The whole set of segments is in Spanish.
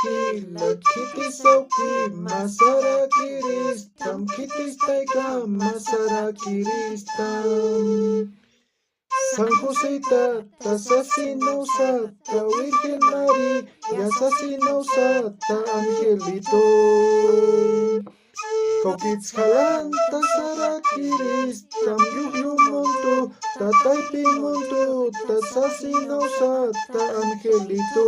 Angila, kitisauki, masara kiristam, kitistaika, masara kiristam. San Josita, Sasinosata, Virgen María, Sasinosata, Angelito. Kokits halanta sarakiristam, yuhyumuntu, tataypimuntu, tasasinosata, Angelito.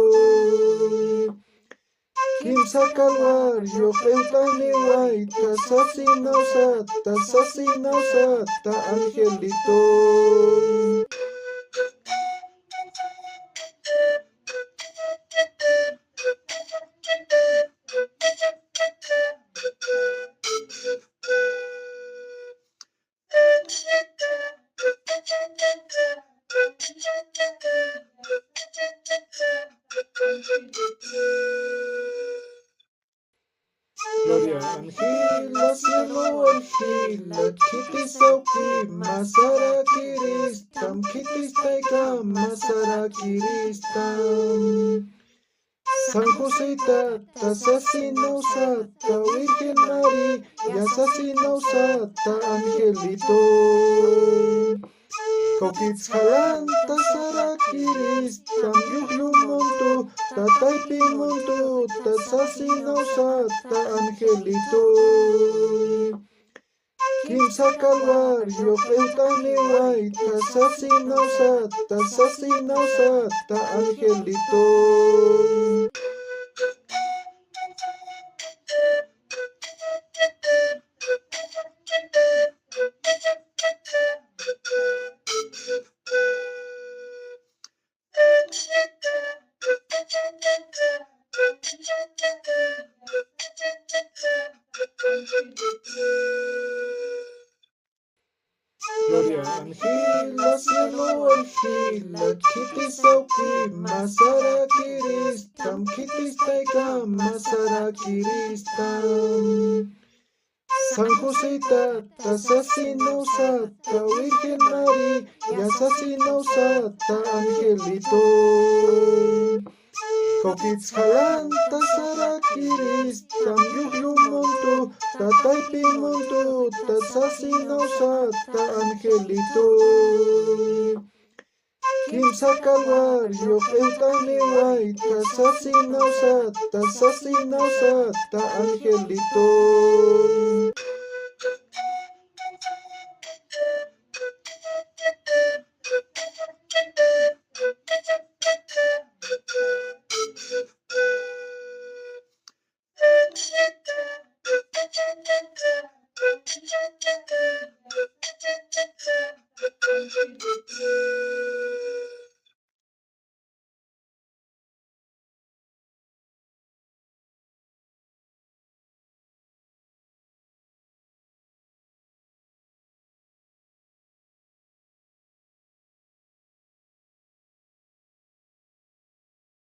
Kimsa calvario, pentani guaita, sasinosata, Angelito. Gloria Angila, cielo Angila, kitisauki, masara kiristam, kitistaika, masara kiristam. San Josita, Sasinosata, Virgen María, Sasinosata, Angelito. Kokits halanta sarakiristam, yuhyumuntu, tataypimuntu, tasasinosata, Angelito. Kimsa calvario, pentani guaita, sasinosata, Angelito. Gloria Angila, cielo Angila, kitisauki, masara kiristam, kitistaika, masara kiristam. San Josita, Sasinosata, Virgen María, Sasinosata, Angelito. Kokits halanta sarakiristam, yuhyumuntu, tataypimuntu, tasasinosata, Angelito. Kimsa calvario, pentani guaita, sasinosata, Angelito.